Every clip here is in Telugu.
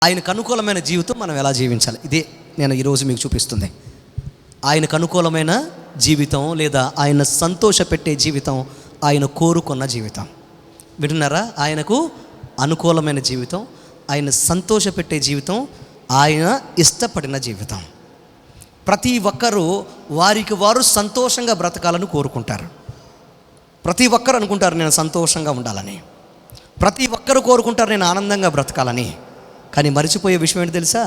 ఆయనకు అనుకూలమైన జీవితం మనం ఎలా జీవించాలి, ఇదే నేను ఈరోజు మీకు చూపిస్తుంది. ఆయనకు అనుకూలమైన జీవితం లేదా ఆయన సంతోషపెట్టే జీవితం, ఆయన కోరుకున్న జీవితం. వింటున్నారా? ఆయనకు అనుకూలమైన జీవితం, ఆయన సంతోషపెట్టే జీవితం, ఆయన ఇష్టపడిన జీవితం. ప్రతి ఒక్కరూ వారికి వారు సంతోషంగా బ్రతకాలని కోరుకుంటారు. ప్రతి ఒక్కరు అనుకుంటారు నేను సంతోషంగా ఉండాలని. ప్రతి ఒక్కరు కోరుకుంటారు నేను ఆనందంగా బ్రతకాలని. కానీ మర్చిపోయే విషయం ఏంటి తెలుసా?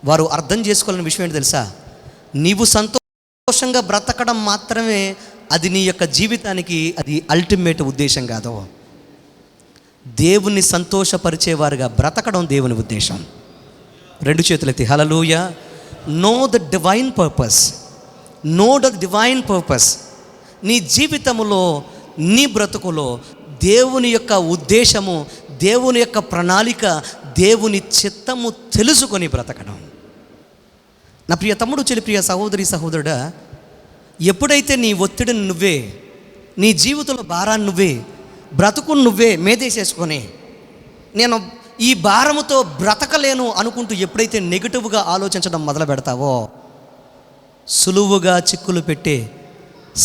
వారు అర్థం చేసుకోలేని విషయం ఏంటి తెలుసా? నీవు సంతోషంగా బ్రతకడం మాత్రమే అది నీ యొక్క జీవితానికి అది అల్టిమేట్ ఉద్దేశం కాదు. దేవుణ్ణి సంతోషపరిచేవారుగా బ్రతకడం దేవుని ఉద్దేశం. రెండు చేతులెత్తి hallelujah. Know the divine purpose, know the divine purpose. నీ జీవితంలో, నీ బ్రతుకులో దేవుని యొక్క ఉద్దేశము, దేవుని యొక్క ప్రణాళిక, దేవుని చిత్తము తెలుసుకొని బ్రతకడం. నా ప్రియ తమ్ముడు, చెల్లి, ప్రియ సహోదరి, సహోదరుడా, ఎప్పుడైతే నీ ఒత్తిడిని నువ్వే, నీ జీవితంలో భారాన్ని నువ్వే, బ్రతుకును నువ్వే మేదేసేసుకొని నేను ఈ భారముతో బ్రతకలేను అనుకుంటూ ఎప్పుడైతే నెగిటివ్గా ఆలోచించడం మొదలు పెడతావో, సులువుగా చిక్కులు పెట్టే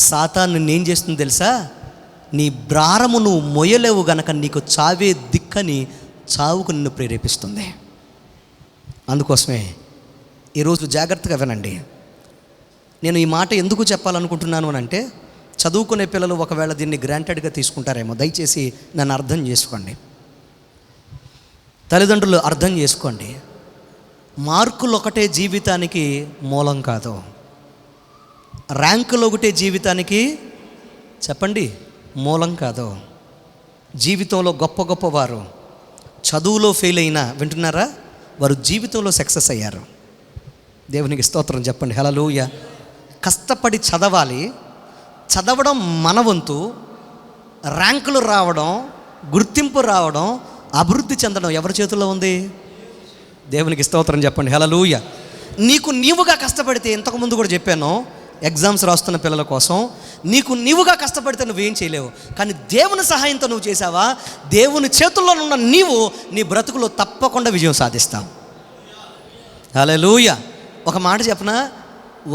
సాతాను ఏం చేస్తుంది తెలుసా? నీ భారము నువ్వు మొయ్యలేవు గనక నీకు చావే దిక్కని చావుకు నిన్ను ప్రేరేపిస్తుంది. అందుకోసమే ఈరోజు జాగ్రత్తగా వినండి. నేను ఈ మాట ఎందుకు చెప్పాలనుకుంటున్నాను అని అంటే, చదువుకునే పిల్లలు ఒకవేళ దీన్ని గ్రాంటెడ్గా తీసుకుంటారేమో. దయచేసి నన్ను అర్థం చేసుకోండి. తల్లిదండ్రులు అర్థం చేసుకోండి. మార్కులు ఒకటే జీవితానికి మూలం కాదు. ర్యాంకులు ఒకటే జీవితానికి చెప్పండి మూలం కాదు. జీవితంలో గొప్ప గొప్పవారు చదువులో ఫెయిల్ అయినా, వింటున్నారా, వారు జీవితంలో సక్సెస్ అయ్యారు. దేవునికి స్తోత్రం చెప్పండి హల్లెలూయా. కష్టపడి చదవాలి, చదవడం మన వంతు. ర్యాంకులు రావడం, గుర్తింపు రావడం, అభివృద్ధి చెందడం ఎవరి చేతుల్లో ఉంది? దేవునికి స్తోత్రం చెప్పండి హల్లెలూయా. నీకు నీవుగా కష్టపడితే, ఇంతకుముందు కూడా చెప్పాను, ఎగ్జామ్స్ రాస్తున్న పిల్లల కోసం, నీకు నీవుగా కష్టపడితే నువ్వేం చేయలేవు. కానీ దేవుని సహాయంతో నువ్వు చేసావా, దేవుని చేతుల్లో ఉన్న నీవు నీ బ్రతుకులో తప్పకుండా విజయం సాధిస్తావు. హల్లెలూయా. ఒక మాట చెప్పనా,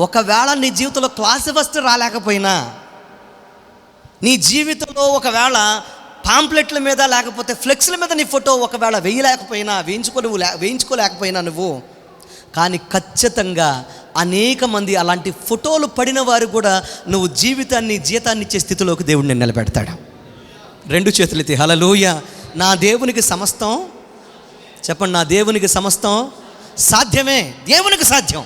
ఒకవేళ నీ జీవితంలో క్లాస్ ఫస్ట్ రాలేకపోయినా, నీ జీవితంలో ఒకవేళ పాంప్లెట్ల మీద లేకపోతే ఫ్లెక్స్ల మీద నీ ఫోటో ఒకవేళ వేయించుకోలేకపోయినా నువ్వు, కానీ ఖచ్చితంగా అనేక మంది అలాంటి ఫోటోలు పడిన వారు కూడా నువ్వు జీతాన్ని ఇచ్చే స్థితిలోకి దేవుడు నిన్ను నిలబెడతాడు. రెండు చేతులెత్తి హల్లెలూయా. నా దేవునికి సమస్తం చెప్పండి, నా దేవునికి సమస్తం సాధ్యమే. దేవునికి సాధ్యం.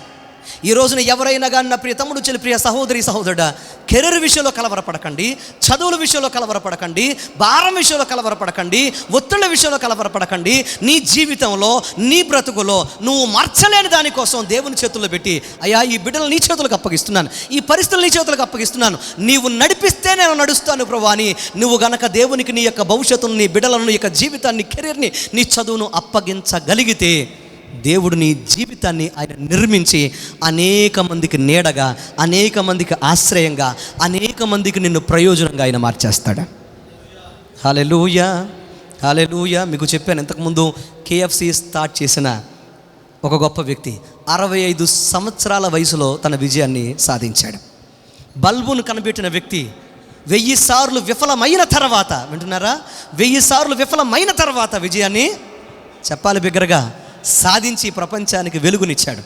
ఈ రోజున ఎవరైనా కానీ నా ప్రియ తమ్ముడు, చెల్లి, ప్రియ సహోదరి, సహోదరుడా, కెరీర్ విషయంలో కలవరపడకండి, చదువుల విషయంలో కలవరపడకండి, భారం విషయంలో కలవరపడకండి, ఒత్తిళ్ళ విషయంలో కలవరపడకండి. నీ జీవితంలో, నీ బ్రతుకులో నువ్వు మార్చలేని దానికోసం దేవుని చేతుల్లో పెట్టి, అయ్యా ఈ బిడ్డలు నీ చేతులకు అప్పగిస్తున్నాను, ఈ పరిస్థితులు నీ చేతులకు అప్పగిస్తున్నాను, నీవు నడిపిస్తే నేను నడుస్తాను ప్రభువా అని నువ్వు గనక దేవునికి నీ యొక్క భవిష్యత్తును, నీ బిడ్డలను, నీ యొక్క జీవితాన్ని, కెరీర్ని, నీ చదువును అప్పగించగలిగితే దేవుడు నీ జీవితాన్ని ఆయన నిర్మించి అనేక మందికి నీడగా, అనేక మందికి ఆశ్రయంగా, అనేక మందికి నిన్ను ప్రయోజనంగా ఆయన మార్చేస్తాడు. హల్లెలూయా, హల్లెలూయా. మీకు చెప్పాను ఇంతకుముందు, KFC స్టార్ట్ చేసిన ఒక గొప్ప వ్యక్తి 65 సంవత్సరాల వయసులో తన విజయాన్ని సాధించాడు. బల్బును కనిపెట్టిన వ్యక్తి 1000 సార్లు విఫలమైన తర్వాత, వింటున్నారా, 1000 సార్లు విఫలమైన తర్వాత విజయాన్ని, చెప్పాలి బిగ్గరగా, సాధించి ప్రపంచానికి వెలుగునిచ్చాడు.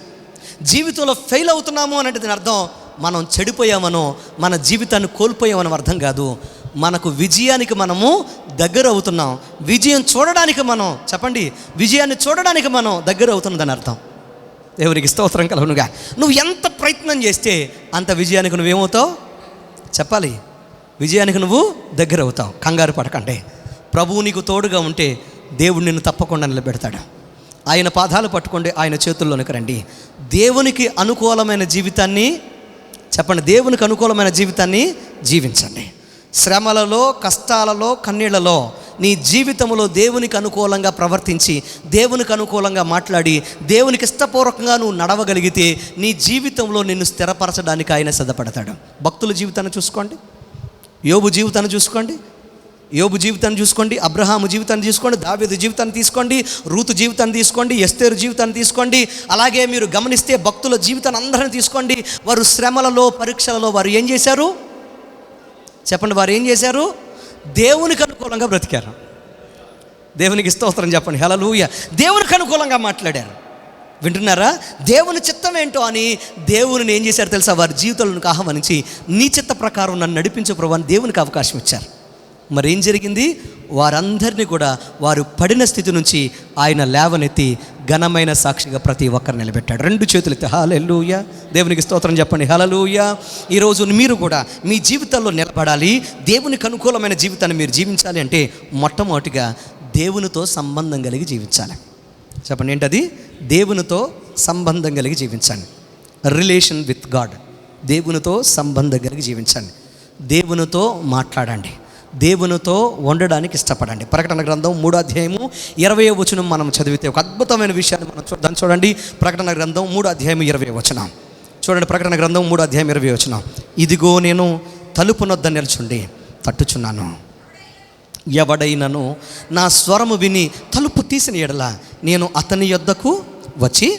జీవితంలో ఫెయిల్ అవుతున్నాము అంటే దీని అర్థం మనం చెడిపోయామనో, మన జీవితాన్ని కోల్పోయామనో అర్థం కాదు. మనకు విజయానికి మనము దగ్గర అవుతున్నాం. విజయం చూడడానికి మనం, చెప్పండి, విజయాన్ని చూడడానికి మనం దగ్గర అవుతున్నదని అర్థం. దేవునికి స్తోత్రం కలుగునుగా. నువ్వు ఎంత ప్రయత్నం చేస్తే అంత విజయానికి నువ్వేమవుతావు చెప్పాలి, విజయానికి నువ్వు దగ్గర అవుతావు. కంగారు పడకండి. ప్రభువు నీకు తోడుగా ఉంటే దేవుడు నిన్ను తప్పకుండా నిలబెడతాడు. ఆయన పాదాలు పట్టుకోండి, ఆయన చేతుల్లోనికి రండి. దేవునికి అనుకూలమైన జీవితాన్ని, చెప్పండి, దేవునికి అనుకూలమైన జీవితాన్ని జీవించండి. శ్రమలలో, కష్టాలలో, కన్నీళ్లలో నీ జీవితంలో దేవునికి అనుకూలంగా ప్రవర్తించి, దేవునికి అనుకూలంగా మాట్లాడి, దేవునికి ఇష్టపూర్వకంగా నువ్వు నడవగలిగితే నీ జీవితంలో నిన్ను స్థిరపరచడానికి ఆయన సిద్ధపడతాడు. భక్తుల జీవితాన్ని చూసుకోండి, యోబు జీవితాన్ని చూసుకోండి. యోబు జీవితాన్ని చూసుకోండి, అబ్రహాము జీవితాన్ని తీసుకోండి, దావీదు జీవితాన్ని తీసుకోండి, రూతు జీవితాన్ని తీసుకోండి, ఎస్తేరు జీవితాన్ని తీసుకోండి. అలాగే మీరు గమనిస్తే భక్తుల జీవితాన్ని అందరిని తీసుకోండి. వారు శ్రమలలో, పరీక్షలలో వారు ఏం చేశారు చెప్పండి? వారు ఏం చేశారు? దేవునికి అనుకూలంగా బ్రతికారు. దేవునికి స్తోత్రం చెప్పండి. హల్లెలూయా. దేవునికి అనుకూలంగా మాట్లాడారు. వింటున్నారా? దేవుని చిత్తం ఏంటో అని దేవుని ఏం చేశారు తెలుసా? వారి జీవితాలను ఆహ్వానించి నీ చిత్త ప్రకారం నన్ను నడిపించే ప్రభు అని దేవునికి అవకాశం ఇచ్చారు. మరి ఏం జరిగింది? వారందరినీ కూడా వారు పడిన స్థితి నుంచి ఆయన లేవనెత్తి ఘనమైన సాక్షిగా ప్రతి ఒక్కరు నిలబెట్టాడు. 2 చేతులు ఎత్తి హల్లెలూయా. దేవునికి స్తోత్రం చెప్పండి. హల్లెలూయా. ఈరోజు మీరు కూడా మీ జీవితాల్లో నిలబడాలి, దేవునికి అనుకూలమైన జీవితాన్ని మీరు జీవించాలి అంటే మొట్టమొదటిగా దేవునితో సంబంధం కలిగి జీవించాలి. చెప్పండి ఏంటది? దేవునితో సంబంధం కలిగి జీవించండి. Relation with God. దేవునితో సంబంధం కలిగి జీవించండి. దేవునితో మాట్లాడండి. దేవునితో ఉండడానికి ఇష్టపడండి. ప్రకటన గ్రంథం 3వ అధ్యాయము 20వ వచనం మనం చదివితే ఒక అద్భుతమైన విషయాన్ని మనం చూడండి. ప్రకటన గ్రంథం 3వ అధ్యాయం 20వ వచనం చూడండి. ప్రకటన గ్రంథం 3వ అధ్యాయం 20వ వచనం. ఇదిగో నేను తలుపు నొద్ద నిల్చుండి తట్టుచున్నాను. ఎవడైనను నా స్వరము విని తలుపు తీసిన ఎడల నేను అతని యొద్దకు వచ్చి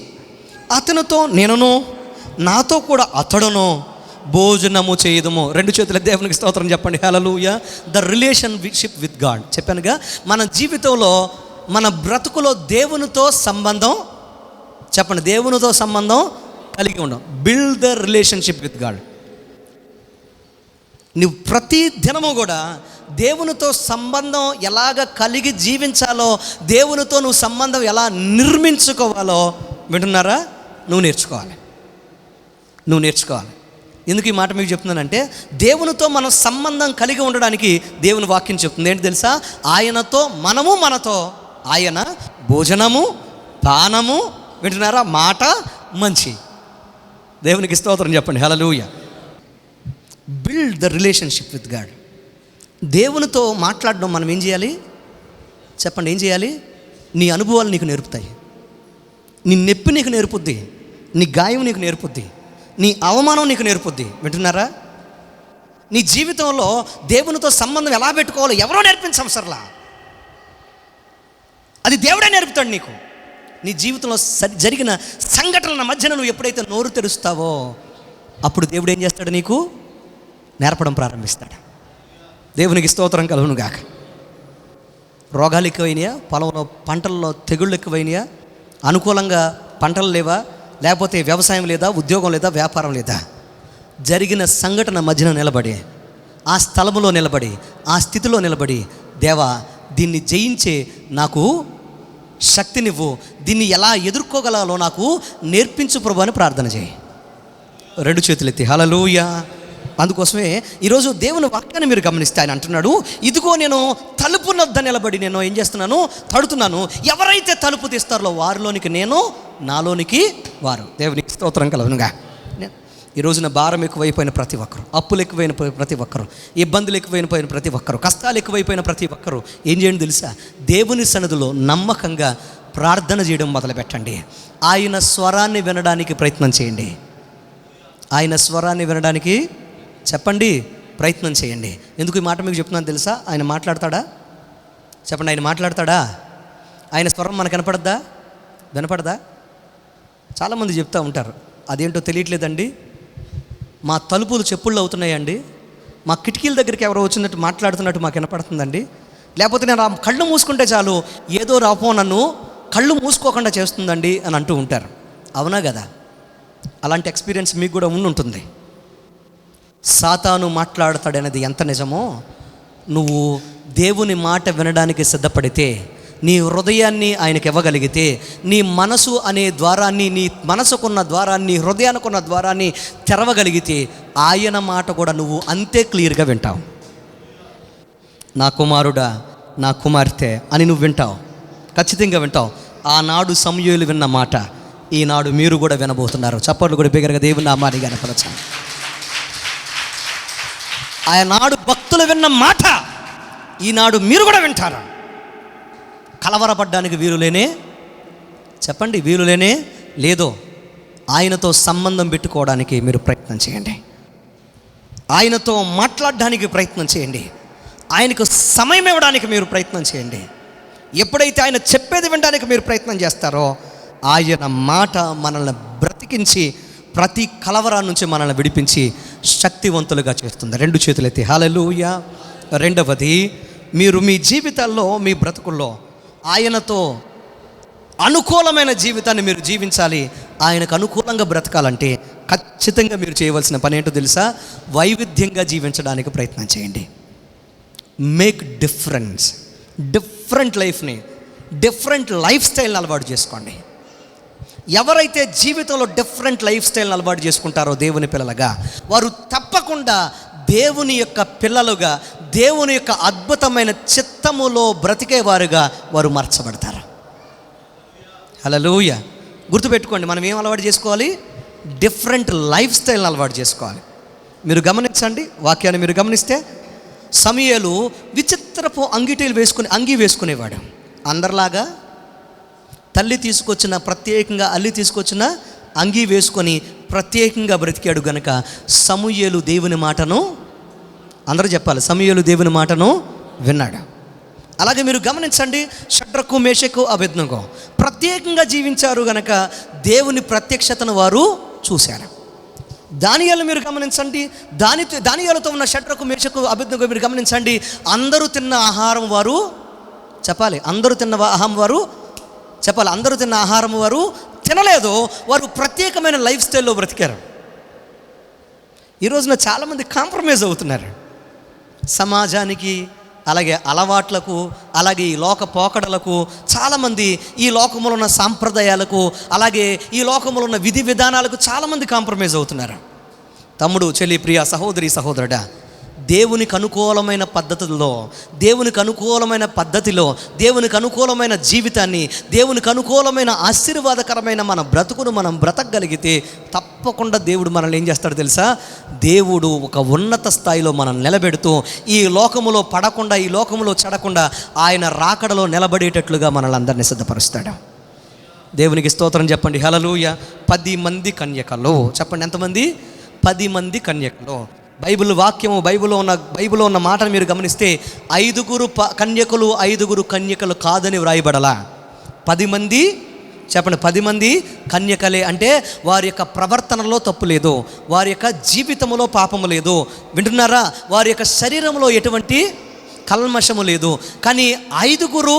అతనితో నేనును, నాతో కూడా అతడును భోజనము చేయదుము. 2 చేతుల దేవునికి స్తోత్రం చెప్పండి. Hallelujah. The relationship with God. చెప్పానుగా, మన జీవితంలో మన బ్రతుకులో దేవునితో సంబంధం, చెప్పండి, దేవునితో సంబంధం కలిగి ఉండం. Build the relationship with God. నువ్వు ప్రతి దినము కూడా దేవునితో సంబంధం ఎలాగ కలిగి జీవించాలో, దేవునితో నువ్వు సంబంధం ఎలా నిర్మించుకోవాలో, వింటున్నారా, నువ్వు నేర్చుకోవాలి. ఎందుకు ఈ మాట మీకు చెప్తున్నానంటే, దేవునితో మనం సంబంధం కలిగి ఉండడానికి దేవుని వాక్యం చెప్తుంది. ఏంటి తెలుసా? ఆయనతో మనము, మనతో ఆయన భోజనము, పానము, వింటున్నారా, మాట, మంచి. దేవునికి స్తోత్రం చెప్పండి. Hallelujah. Build the relationship with God. దేవునితో మాట్లాడడం మనం ఏం చేయాలి చెప్పండి? ఏం చేయాలి? నీ అనుభవాలు నీకు నేర్పుతాయి. నీ నొప్పి నీకు నేర్పుద్ది, నీ గాయం నీకు నేర్పుద్ది, నీ అవమానం నీకు నేర్పుద్ది. వింటున్నారా? నీ జీవితంలో దేవునితో సంబంధం ఎలా పెట్టుకోవాలో ఎవరో నేర్పించవసరలా, అది దేవుడే నేర్పుతాడు నీకు. నీ జీవితంలో జరిగిన సంఘటనల మధ్యన నువ్వు ఎప్పుడైతే నోరు తెరుస్తావో అప్పుడు దేవుడు ఏం చేస్తాడు? నీకు నేర్పడం ప్రారంభిస్తాడు. దేవునికి స్తోత్రం కలుగును గాక. రోగాలు ఎక్కువైనాయా? పొలంలో పంటల్లో తెగుళ్ళు ఎక్కువైనాయా? అనుకూలంగా పంటలు లేవా? లేకపోతే వ్యవసాయం లేదా? ఉద్యోగం లేదా? వ్యాపారం లేదా? జరిగిన సంఘటన మధ్యన నిలబడి, ఆ స్థలంలో నిలబడి, ఆ స్థితిలో నిలబడి, దేవా దీన్ని జయించే నాకు శక్తినివ్వు, దీన్ని ఎలా ఎదుర్కోగలాలో నాకు నేర్పించు ప్రభు అని ప్రార్థన చేయి. 2 చేతులు ఎత్తి హల్లెలూయా. అందుకోసమే ఈరోజు దేవుని వాక్యాన్ని మీరు గమనిస్తే ఆయన అంటున్నాడు, ఇదిగో నేను తలుపు నొద్ద నిలబడి నేను ఏం చేస్తున్నాను? తడుతున్నాను. ఎవరైతే తలుపు తీస్తారో వారిలోనికి నేను, నాలోనికి వారు. దేవునికి స్తోత్రం కలుగునుగా. ఈ రోజున భారం ఎక్కువైపోయిన ప్రతి ఒక్కరు, అప్పులు ఎక్కువైన ప్రతి ఒక్కరు, ఇబ్బందులు ఎక్కువైపోయిన ప్రతి ఒక్కరు, కష్టాలు ఎక్కువైపోయిన ప్రతి ఒక్కరు ఏం చేయండి తెలుసా? దేవుని సన్నిధిలో నమ్మకంగా ప్రార్థన చేయడం మొదలుపెట్టండి. ఆయన స్వరాన్ని వినడానికి ప్రయత్నం చేయండి. ఆయన స్వరాన్ని వినడానికి చెప్పండి ప్రయత్నం చేయండి. ఎందుకు ఈ మాట మీకు చెప్తున్నాను తెలుసా? ఆయన మాట్లాడతాడా? చెప్పండి, ఆయన మాట్లాడతాడా? ఆయన స్వరం మనకు వినపడదా? చాలామంది చెప్తూ ఉంటారు, అదేంటో తెలియట్లేదండి, మా తలుపులు చెప్పుళ్ళు అవుతున్నాయండి, మా కిటికీల దగ్గరికి ఎవరో వచ్చినట్టు మాట్లాడుతున్నట్టు మాకు వినపడుతుందండి, లేకపోతే నేను కళ్ళు మూసుకుంటే చాలు ఏదో రాపో నన్ను కళ్ళు మూసుకోకుండా చేస్తుందండి అని అంటూ ఉంటారు. అవునా కదా? అలాంటి ఎక్స్పీరియన్స్ మీకు కూడా ఉంటుంది. సాతాను మాట్లాడతాడనేది ఎంత నిజమో, నువ్వు దేవుని మాట వినడానికి సిద్ధపడితే, నీ హృదయాన్ని ఆయనకి ఇవ్వగలిగితే, నీ మనసు అనే ద్వారాన్ని, నీ మనసుకున్న ద్వారాన్ని, హృదయానికున్న ద్వారాన్ని తెరవగలిగితే ఆయన మాట కూడా నువ్వు అంతే క్లియర్గా వింటావు. నా కుమారుడా, నా కుమార్తె అని నువ్వు వింటావు, ఖచ్చితంగా వింటావు. ఆనాడు సమూయేలు విన్న మాట ఈనాడు మీరు కూడా వినబోతున్నారు. చప్పట్లు కూడా బిగ్గరగా దేవుని నామాన్ని గణపరచాలి. ఆనాడు భక్తులు విన్న మాట ఈనాడు మీరు కూడా వింటారు. కలవరపడ్డానికి వీలులేనే చెప్పండి, వీలులేనే లేదో. ఆయనతో సంబంధం పెట్టుకోవడానికి మీరు ప్రయత్నం చేయండి. ఆయనతో మాట్లాడడానికి ప్రయత్నం చేయండి. ఆయనకు సమయం ఇవ్వడానికి మీరు ప్రయత్నం చేయండి. ఎప్పుడైతే ఆయన చెప్పేది వినడానికి మీరు ప్రయత్నం చేస్తారో ఆయన మాట మనల్ని బ్రతికించి ప్రతి కలవరా నుంచి మనల్ని విడిపించి శక్తివంతులుగా చేస్తుంది. 2 చేతులెత్తి హల్లెలూయా. రెండవది, మీరు మీ జీవితాల్లో మీ బ్రతుకుల్లో ఆయనతో అనుకూలమైన జీవితాన్ని మీరు జీవించాలి. ఆయనకు అనుకూలంగా బ్రతకాలంటే ఖచ్చితంగా మీరు చేయవలసిన పని ఏంటో తెలుసా? వైవిధ్యంగా జీవించడానికి ప్రయత్నం చేయండి. మేక్ డిఫరెంట్ లైఫ్ని, డిఫరెంట్ లైఫ్ స్టైల్ని అలవాటు చేసుకోండి. ఎవరైతే జీవితంలో డిఫరెంట్ లైఫ్ స్టైల్ని అలవాటు చేసుకుంటారో దేవుని పిల్లలుగా, వారు తప్పకుండా దేవుని యొక్క పిల్లలుగా, దేవుని యొక్క అద్భుతమైన చిత్తములో బ్రతికేవారుగా వారు మార్చబడతారు. హల్లెలూయా. గుర్తుపెట్టుకోండి, మనం ఏం అలవాటు చేసుకోవాలి? డిఫరెంట్ లైఫ్ స్టైల్ని అలవాటు చేసుకోవాలి. మీరు గమనించండి, వాక్యాన్ని మీరు గమనిస్తే సమూయేలు విచిత్రపు అంగీ వేసుకునేవాడు. అందరిలాగా తల్లి తీసుకొచ్చిన ప్రత్యేకంగా అల్లి తీసుకొచ్చిన అంగీ వేసుకొని ప్రత్యేకంగా బ్రతికాడు గనుక సమూయేలు దేవుని మాటను, అందరూ చెప్పాలి, సమూయేలు దేవుని మాటను విన్నాడు. అలాగే మీరు గమనించండి, షడ్రకు మేషకు అబేద్నెగో ప్రత్యేకంగా జీవించారు గనక దేవుని ప్రత్యక్షతను వారు చూశారు. దానియేలు మీరు గమనించండి, దానియేలుతో ఉన్న షడ్రకు మేషకు అబేద్నెగో మీరు గమనించండి, అందరూ తిన్న ఆహారం వారు చెప్పాలి, అందరూ తిన్న ఆహారం వారు తినలేదు. వారు ప్రత్యేకమైన లైఫ్ స్టైల్లో బ్రతికారు. ఈ రోజున చాలామంది కాంప్రమైజ్ అవుతున్నారు. సమాజానికి, అలాగే అలవాట్లకు, అలాగే ఈ లోక పోకడలకు, చాలామంది ఈ లోకములో ఉన్న సాంప్రదాయాలకు, అలాగే ఈ లోకములో ఉన్న విధి విధానాలకు చాలామంది కాంప్రమైజ్ అవుతున్నారు. తమ్ముడు, చెల్లి, ప్రియ సహోదరి, సహోదరుడా, దేవునికి అనుకూలమైన పద్ధతుల్లో, దేవునికి అనుకూలమైన జీవితాన్ని, దేవునికి అనుకూలమైన ఆశీర్వాదకరమైన మన బ్రతుకును మనం బ్రతకగలిగితే తప్పకుండా దేవుడు మనల్ని ఏం చేస్తాడు తెలుసా? దేవుడు ఒక ఉన్నత స్థాయిలో మనం నిలబెడుతూ ఈ లోకములో పడకుండా, ఈ లోకములో చెడకుండా ఆయన రాకడలో నిలబడేటట్లుగా మనల్ని అందరినీ సిద్ధపరుస్తాడు. దేవునికి స్తోత్రం చెప్పండి. హల్లెలూయా. 10 మంది కన్యకలు, చెప్పండి ఎంతమంది? 10 మంది కన్యకలు. బైబిల్లో ఉన్న మాటను మీరు గమనిస్తే 5 కన్యకలు 5 కన్యకలు కాదని వ్రాయబడలా. 10 మంది, చెప్పండి, 10 మంది కన్యకలే. అంటే వారి యొక్క ప్రవర్తనలో తప్పు లేదు, వారి యొక్క జీవితంలో పాపము లేదు, వింటున్నారా? వారి యొక్క శరీరంలో ఎటువంటి కల్మషము లేదు. కానీ 5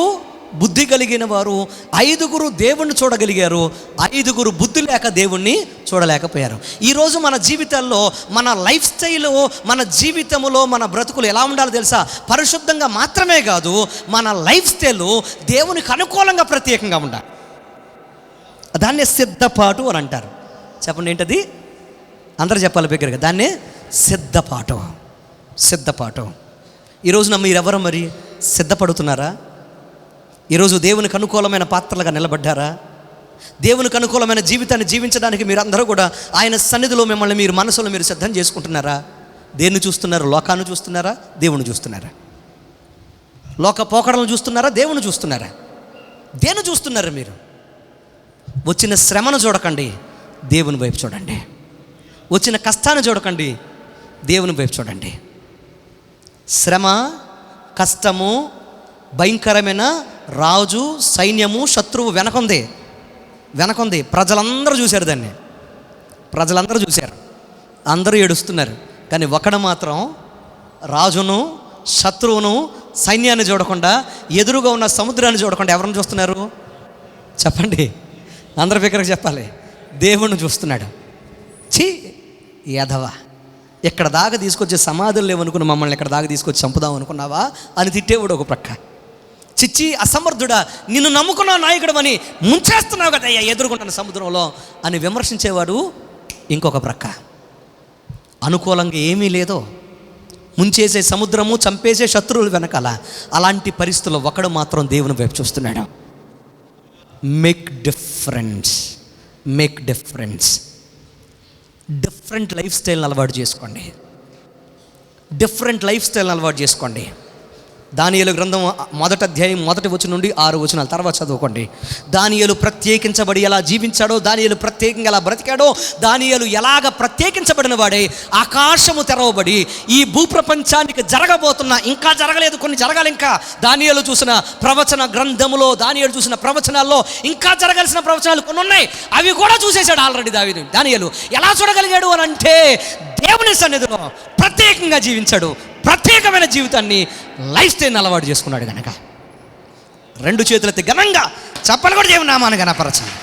బుద్ధి కలిగిన వారు, 5 దేవుణ్ణి చూడగలిగారు, 5 బుద్ధి లేక దేవుణ్ణి చూడలేకపోయారు. ఈరోజు మన జీవితాల్లో, మన లైఫ్ స్టైలు, మన జీవితంలో, మన బ్రతుకులు ఎలా ఉండాలో తెలుసా? పరిశుద్ధంగా మాత్రమే కాదు, మన లైఫ్ స్టైలు దేవునికి అనుకూలంగా ప్రత్యేకంగా ఉండాలి. దాన్నే సిద్ధపాటు అని అంటారు. చెప్పండి ఏంటది? అందరూ చెప్పాలి బిగ్గరగా. దాన్నే సిద్ధపాటు. ఈరోజున మీరెవరు మరి సిద్ధపడుతున్నారా? ఈరోజు దేవునికి అనుకూలమైన పాత్రలుగా నిలబడ్డారా? దేవునికి అనుకూలమైన జీవితాన్ని జీవించడానికి మీరందరూ కూడా ఆయన సన్నిధిలో మిమ్మల్ని మీరు మనసులో మీరు సిద్ధం చేసుకుంటున్నారా? దేన్ని చూస్తున్నారు? లోకాన్ని చూస్తున్నారా? దేవుని చూస్తున్నారా? లోక పోకడలను చూస్తున్నారా? దేవుని చూస్తున్నారా? దేన్ని చూస్తున్నారు మీరు? వచ్చిన శ్రమను చూడకండి, దేవుని వైపు చూడండి. వచ్చిన కష్టాన్ని చూడకండి, దేవుని వైపు చూడండి. శ్రమ, కష్టము, భయంకరమైన రాజు, సైన్యము, శత్రువు వెనకుంది. ప్రజలందరూ చూశారు దాన్ని, అందరూ ఏడుస్తున్నారు. కానీ ఒకడు మాత్రం రాజును, శత్రువును, సైన్యాన్ని చూడకుండా, ఎదురుగా ఉన్న సముద్రాన్ని చూడకుండా ఎవరిని చూస్తున్నారు? చెప్పండి, అందరి దగ్గరకు చెప్పాలి. దేవుణ్ణి చూస్తున్నాడు. యాదవ, ఎక్కడ దాకా తీసుకొచ్చే సమాధులు లేవనుకున్న మమ్మల్ని ఎక్కడ దాకా తీసుకొచ్చి చంపుదాం అనుకున్నావా అని తిట్టేవాడు ఒక ప్రక్క. చిచ్చి అసమర్థుడా, నిన్ను నమ్ముకున్న నాయకుడు అని ముంచేస్తున్నావు కదా ఎదుర్కొంటున్న సముద్రంలో అని విమర్శించేవాడు ఇంకొక ప్రక్క. అనుకూలంగా ఏమీ లేదో, ముంచేసే సముద్రము, చంపేసే శత్రువులు వెనకాల. అలాంటి పరిస్థితుల్లో ఒకడు మాత్రం దేవుని వైపు చూస్తున్నాడు. Make difference. డిఫరెంట్ లైఫ్ స్టైల్ని అలవాటు చేసుకోండి. దానియేలు గ్రంథం 1వ అధ్యాయం 1వ వచనం నుండి 6వ వచనాలు తర్వాత చదువుకోండి. దానియేలు ప్రత్యేకించబడి ఎలా జీవించాడో, దానియేలు ప్రత్యేకంగా ఎలా బ్రతికాడో, దానియేలు ఎలాగ ప్రత్యేకించబడిన వాడే ఆకాశము తెరవబడి ఈ భూప్రపంచానికి జరగబోతున్న, ఇంకా జరగలేదు, కొన్ని జరగాలి ఇంకా, దానియేలు చూసిన ప్రవచన గ్రంథములో, దానియేలు చూసిన ప్రవచనాల్లో ఇంకా జరగాల్సిన ప్రవచనాలు కొన్ని ఉన్నాయి. అవి కూడా చూసేశాడు ఆల్రెడీ దానియేలు. ఎలా చూడగలిగాడు అని అంటే, దేవుని సన్నిధిలో ప్రత్యేకంగా జీవించాడు, ప్రత్యేకమైన జీవితాన్ని, లైఫ్ స్టైల్ని అలవాటు చేసుకున్నాడు కనుక. 2 చేతులెత్తి ఘనంగా చప్పలు కూడా దేవుని నామాన్ని ఘనపరచండి.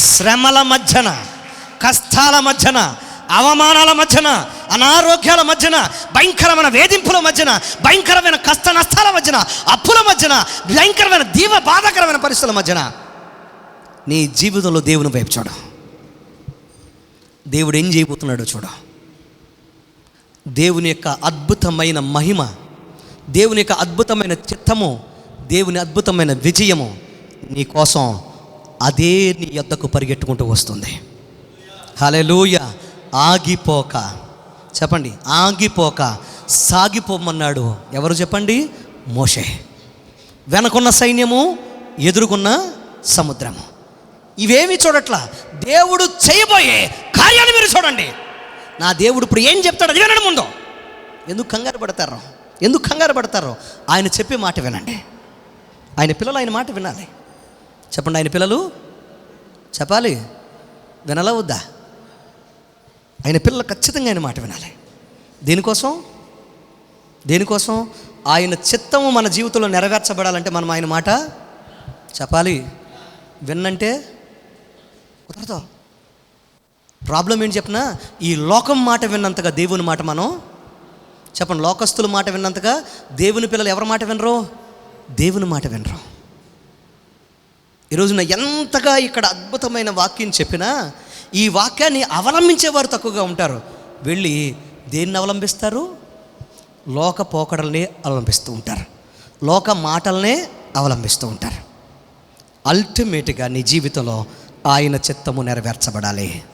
శ్రమల మధ్యన, కష్టాల మధ్యన, అవమానాల మధ్యన, అనారోగ్యాల మధ్యన, భయంకరమైన వేధింపుల మధ్యన, భయంకరమైన కష్ట నష్టాల మధ్యన, అప్పుల మధ్యన, భయంకరమైన బాధాకరమైన పరిస్థితుల మధ్యన నీ జీవితంలో దేవుని వైపు చూడు. దేవుడు ఏం చేయబోతున్నాడో చూడు. దేవుని యొక్క అద్భుతమైన మహిమ, దేవుని యొక్క అద్భుతమైన చిత్తము, దేవుని అద్భుతమైన విజయము నీ కోసం అదే నీ యొద్దకు పరిగెట్టుకుంటూ వస్తుంది. హల్లెలూయా. ఆగిపోక, చెప్పండి, ఆగిపోక సాగిపోమన్నాడు ఎవరు చెప్పండి? మోషే. వెనకున్న సైన్యము, ఎదురుకున్న సముద్రము, ఇవేమీ చూడట్లా. దేవుడు చేయబోయే కార్యాన్ని మీరు చూడండి. నా దేవుడు ఇప్పుడు ఏం చెప్తాడు అది వినండి. ముందు ఎందుకు కంగారు పడతారో ఆయన చెప్పే మాట వినండి. ఆయన పిల్లలు ఆయన మాట వినాలి. చెప్పండి, ఆయన పిల్లలు చెప్పాలి, వినాలా వద్దా? ఆయన పిల్లలు ఖచ్చితంగా ఆయన మాట వినాలి. దేనికోసం? ఆయన చిత్తము మన జీవితంలో నెరవేర్చబడాలంటే మనం ఆయన మాట చెప్పాలి. విన్నంటే కుదరదు. ప్రాబ్లం ఏంటి చెప్పినా, ఈ లోకం మాట విన్నంతగా దేవుని మాట మనం చెప్పండి, లోకస్తుల మాట విన్నంతగా దేవుని పిల్లలు ఎవరి మాట వినరు? దేవుని మాట వినరు. ఈరోజున ఎంతగా ఇక్కడ అద్భుతమైన వాక్యం చెప్పినా ఈ వాక్యాన్ని అవలంబించేవారు తక్కువగా ఉంటారు. వెళ్ళి దేన్ని అవలంబిస్తారు? లోక పోకడల్ని అవలంబిస్తూ ఉంటారు, లోక మాటలనే అవలంబిస్తూ ఉంటారు. అల్టిమేట్గా నీ జీవితంలో ఆయన చిత్తము నెరవేర్చబడాలి.